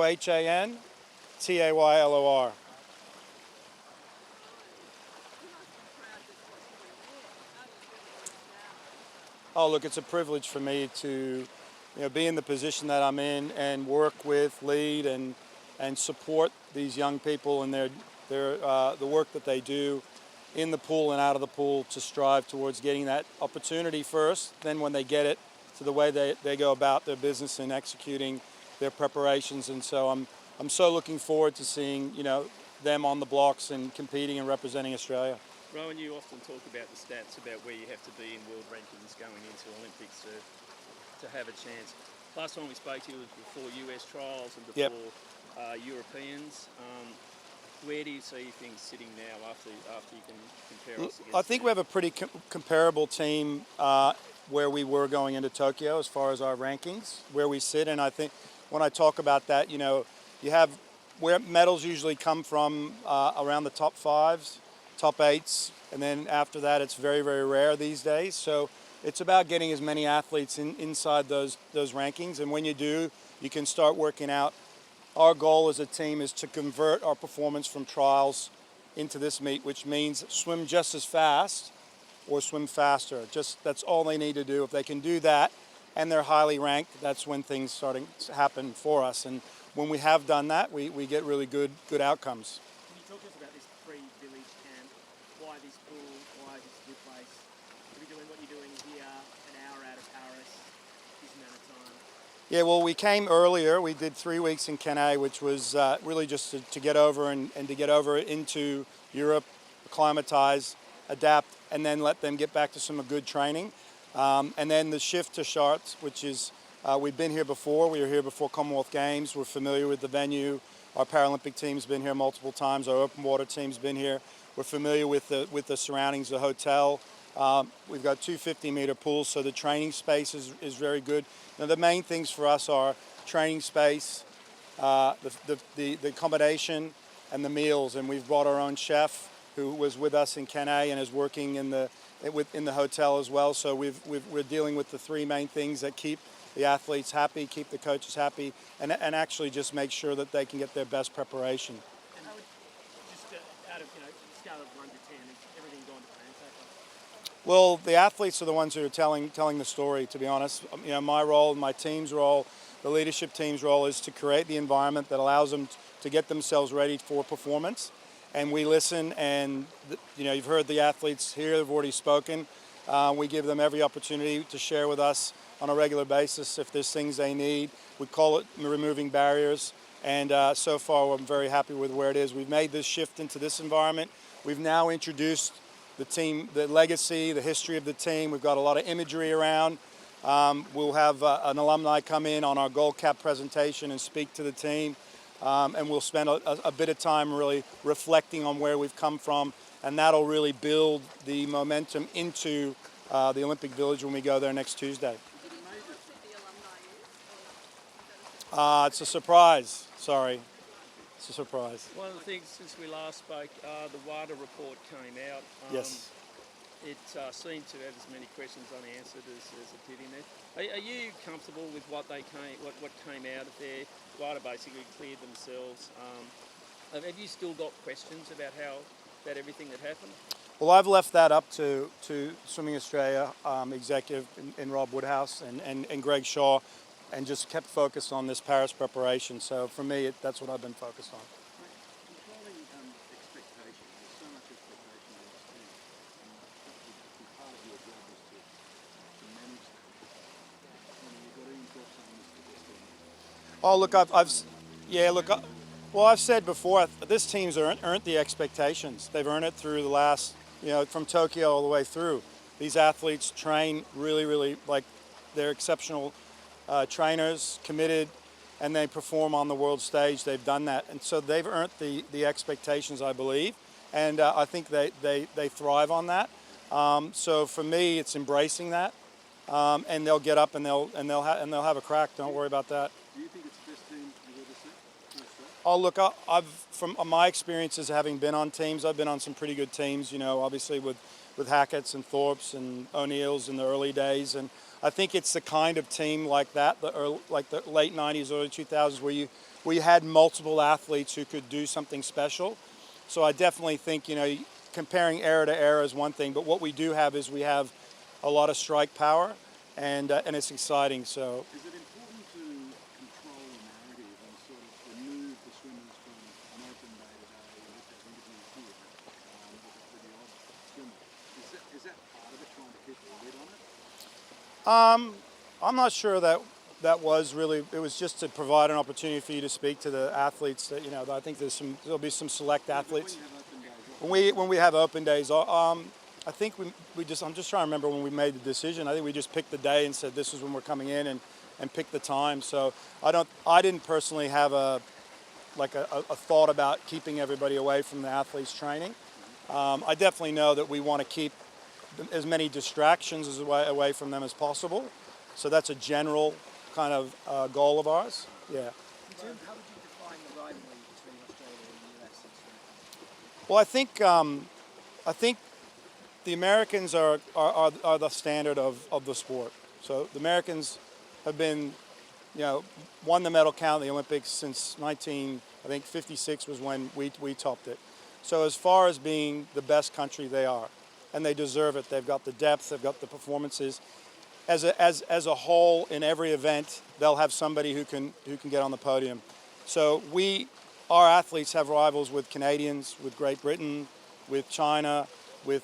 ROHAN TAYLOR. Oh, look, it's a privilege for me to, be in the position that I'm in and work with, lead, and support these young people and the work that they do in the pool and out of the pool to strive towards getting that opportunity first. Then when they get it, to the way they go about their business and executing their preparations. And so I'm so looking forward to seeing, them on the blocks and competing and representing Australia. Rohan, you often talk about the stats about where you have to be in world rankings going into Olympics to have a chance. Last time we spoke to you was before US trials and before Europeans. Where do you see things sitting now after you can compare us against? I think we have a pretty comparable team where we were going into Tokyo as far as our rankings, where we sit. And I think when I talk about that, you have where medals usually come from around the top fives, top eights, and then after that it's very, very rare these days. So it's about getting as many athletes inside those rankings, and when you do, you can start working out. Our goal as a team is to convert our performance from trials into this meet, which means swim just as fast or swim faster. That's all they need to do. If they can do that and they're highly ranked, that's when things starting to happen for us. And when we have done that, we get really good outcomes. Can you talk to us about this pre-village camp? Why this pool? Why this place? Are you doing what you're doing here, an hour out of Paris, this amount of time? Yeah, well, we came earlier. We did 3 weeks in Cannes, which was really just to get over and to get over into Europe, acclimatize, adapt, and then let them get back to some good training. And then the shift to Chartres, which is, we've been here before. We were here before Commonwealth Games. We're familiar with the venue. Our Paralympic team's been here multiple times. Our open water team's been here. We're familiar with the surroundings, the hotel. We've got 2 50-meter pools, so the training space is very good. Now, the main things for us are training space, the accommodation, and the meals. And we've brought our own chef who was with us in Cannes and is working in the hotel as well. So we're dealing with the 3 main things that keep the athletes happy, keep the coaches happy, and actually just make sure that they can get their best preparation. And just out of scale of 1 to 10, is everything going to plan so far? Well, the athletes are the ones who are telling the story, to be honest. My role, my team's role, the leadership team's role is to create the environment that allows them to get themselves ready for performance. And we listen, and you've heard the athletes here have already spoken. We give them every opportunity to share with us on a regular basis if there's things they need. We call it removing barriers, and so far I'm very happy with where it is. We've made this shift into this environment. We've now introduced the team, the legacy, the history of the team. We've got a lot of imagery around. We'll have an alumni come in on our gold cap presentation and speak to the team. And we'll spend a bit of time really reflecting on where we've come from, and that'll really build the momentum into the Olympic Village when we go there next Tuesday. It's a surprise. Sorry. It's a surprise. One of the things since we last spoke, the WADA report came out. Yes. It seemed to have as many questions unanswered as it did in there. Are you comfortable with what came out of there? WADA basically cleared themselves. Have you still got questions about everything that happened? Well, I've left that up to Swimming Australia executive in Rob Woodhouse and Greg Shaw, and just kept focused on this Paris preparation. So for me, that's what I've been focused on. Oh, look, I've said before, this team's earned the expectations. They've earned it through the last, from Tokyo all the way through. These athletes train really, really, like, they're exceptional trainers, committed, and they perform on the world stage. They've done that. And so they've earned the expectations, I believe. And I think they thrive on that. So for me, it's embracing that. And they'll get up and they'll have a crack. Don't worry about that. Do you think it's the best team you've ever seen? Oh, look, from my experiences having been on teams, I've been on some pretty good teams, obviously with Hackett's and Thorpe's and O'Neill's in the early days. And I think it's the kind of team like that, like the late 90s, early 2000s, where you had multiple athletes who could do something special. So I definitely think, comparing era to era is one thing, but what we do have is we have a lot of strike power, and it's exciting. So. Is it important to control the narrative and sort of remove the swimmers from an open day today and let that interview here with the odd swimmer? Is that part of it, trying to keep a lid on it? I'm not sure that was really. It was just to provide an opportunity for you to speak to the athletes. That I think there'll be some select athletes when we have open days. I think I'm just trying to remember when we made the decision. I think we just picked the day and said this is when we're coming in and picked the time. So I didn't personally have a thought about keeping everybody away from the athletes training. I definitely know that we want to keep as many distractions away from them as possible. So that's a general kind of goal of ours. Yeah. How would you define the rivalry between Australia and the US? Well, I think the Americans are the standard of the sport. So the Americans have been, won the medal count in the Olympics since 1956 was when we topped it. So as far as being the best country, they are, and they deserve it. They've got the depth, they've got the performances. As a whole, in every event, they'll have somebody who can get on the podium. So our athletes have rivals with Canadians, with Great Britain, with China, with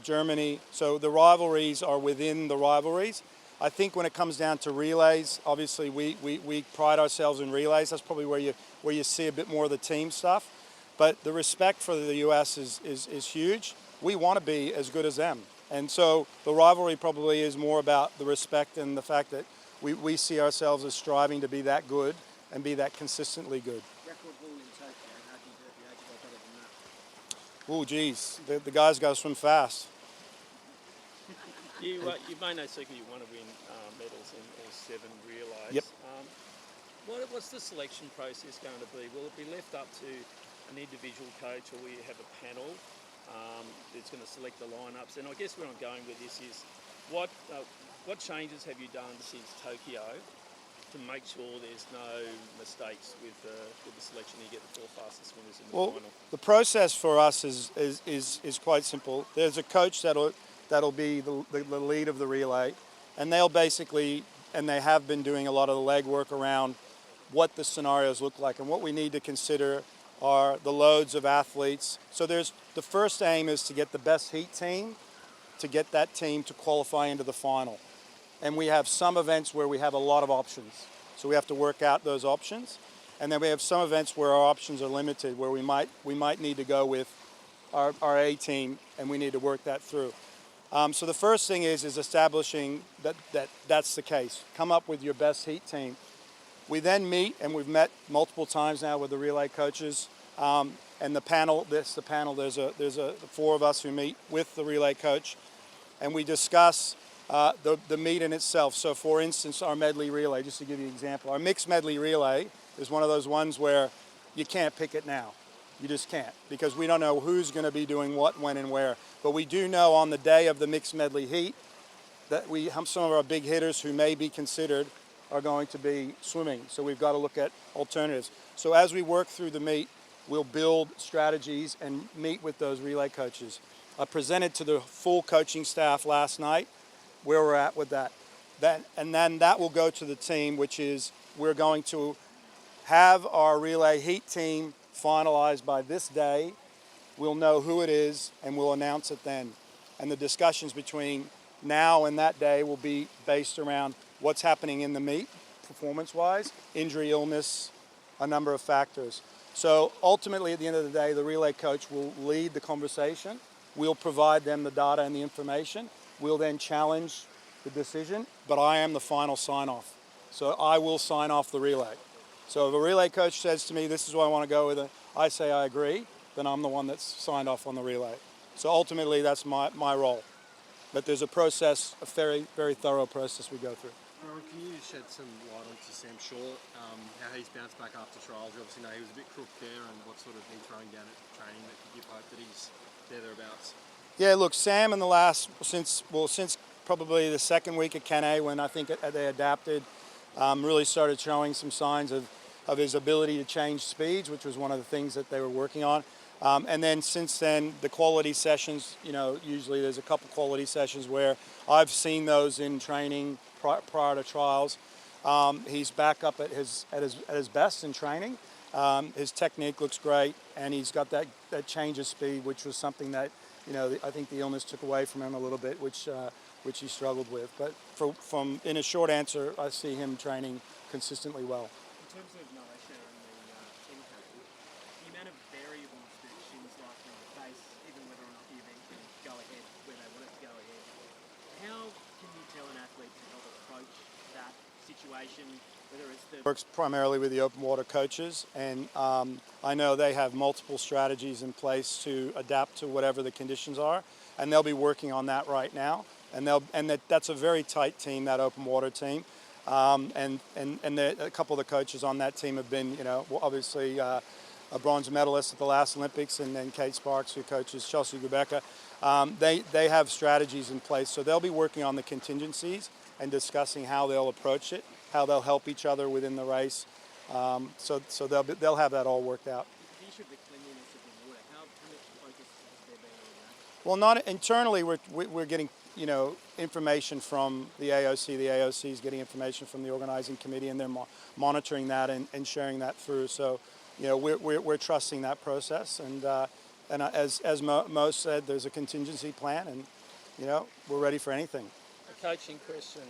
Germany. So the rivalries are within the rivalries. I think when it comes down to relays, obviously we pride ourselves in relays. That's probably where you see a bit more of the team stuff. But the respect for the U.S. is huge. We want to be as good as them. And so the rivalry probably is more about the respect and the fact that we see ourselves as striving to be that good and be that consistently good. Record ball in Tokyo, how do you do it? How do you go better than that? Oh, geez, the guys got to swim fast. You've made no secret you want to win medals in all 7 relays. Yep. What's the selection process going to be? Will it be left up to an individual coach, or will you have a panel that's going to select the lineups? And I guess where I'm going with this is, what changes have you done since Tokyo to make sure there's no mistakes with the selection? You get the 4 fastest swimmers in the final. The process for us is quite simple. There's a coach that'll be the lead of the relay, and they'll basically, and they have been doing a lot of the legwork around what the scenarios look like, and what we need to consider are the loads of athletes. So the first aim is to get the best heat team, to get that team to qualify into the final. And we have some events where we have a lot of options. So we have to work out those options. And then we have some events where our options are limited, where we might need to go with our A team, and we need to work that through. So the first thing is establishing that's the case. Come up with your best heat team. We then meet, and we've met multiple times now with the relay coaches, and the panel. There's 4 of us who meet with the relay coach, and we discuss the meet in itself. So, for instance, our medley relay. Just to give you an example, our mixed medley relay is one of those ones where you can't pick it now. You just can't, because we don't know who's going to be doing what, when, and where. But we do know on the day of the mixed medley heat that some of our big hitters who may be considered are going to be swimming. So we've got to look at alternatives. So as we work through the meet, we'll build strategies and meet with those relay coaches. I presented to the full coaching staff last night where we're at with that. And then that will go to the team, which is we're going to have our relay heat team finalized by this day. We'll know who it is, and we'll announce it then. And the discussions between now and that day will be based around what's happening in the meet, performance-wise, injury, illness, a number of factors. So ultimately, at the end of the day, the relay coach will lead the conversation. We'll provide them the data and the information. We'll then challenge the decision, but I am the final sign-off. So I will sign off the relay. So if a relay coach says to me, this is what I want to go with, I say I agree, then I'm the one that's signed off on the relay. So ultimately, that's my role. But there's a process, a very, very thorough process we go through. Rohan, can you shed some light onto Sam Short, how he's bounced back after trials? You obviously know he was a bit crook there, and what sort of been throwing down at training that could give hope that he's thereabouts? Yeah, look, Sam in the last, since probably the second week at Can when I think they adapted, really started showing some signs of his ability to change speeds, which was one of the things that they were working on. And then since then, the quality sessions, usually there's a couple quality sessions where I've seen those in training prior to trials. He's back up at his best in training. His technique looks great, and he's got that change of speed, which was something that I think the illness took away from him a little bit, which he struggled with. But in a short answer, I see him training consistently well. In terms of Lancia and the NK, the amount of variables that Shin's likely to face, even whether or not the event can go ahead where they want it to go ahead, how can you tell an athlete to help approach that situation, whether it's the... Works primarily with the open water coaches, and I know they have multiple strategies in place to adapt to whatever the conditions are, and they'll be working on that right now. And that's a very tight team, that open water team. And a couple of the coaches on that team have been, obviously a bronze medalist at the last Olympics, and then Kate Sparks, who coaches Chelsea Gubecka. They have strategies in place, so they'll be working on the contingencies and discussing how they'll approach it, how they'll help each other within the race. So they'll have that all worked out. The issue of the cleanliness of the water, how much focus has there been on that? Well, not internally. We're getting information from the AOC. The AOC is getting information from the organizing committee, and they're monitoring that and sharing that through. So, we're trusting that process. And as Mo said, there's a contingency plan, and we're ready for anything. A coaching question.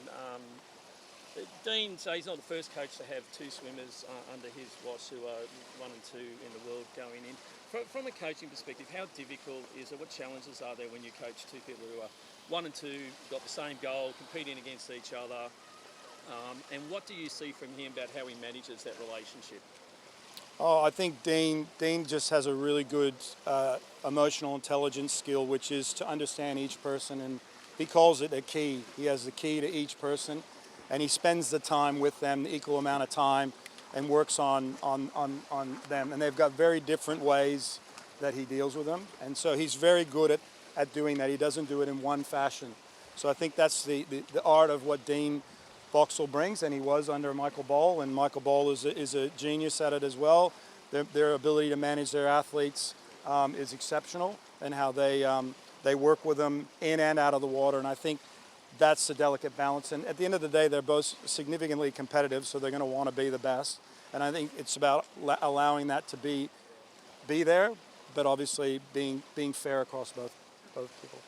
Dean, so he's not the first coach to have two swimmers under his watch who are 1 and 2 in the world going in. From a coaching perspective, how difficult is it? What challenges are there when you coach two people who are 1 and 2, got the same goal, competing against each other? And what do you see from him about how he manages that relationship? Oh, I think Dean just has a really good emotional intelligence skill, which is to understand each person, and he calls it a key. He has the key to each person, and he spends the time with them, the equal amount of time, and works on them. And they've got very different ways that he deals with them, and so he's very good at doing that. He doesn't do it in one fashion. So I think that's the art of what Dean Boxall brings, and he was under Michael Ball, and Michael Ball is a genius at it as well. Their ability to manage their athletes is exceptional, and how they work with them in and out of the water, and I think that's the delicate balance. And at the end of the day, they're both significantly competitive, so they're going to want to be the best. And I think it's about allowing that to be there, but obviously being fair across both people.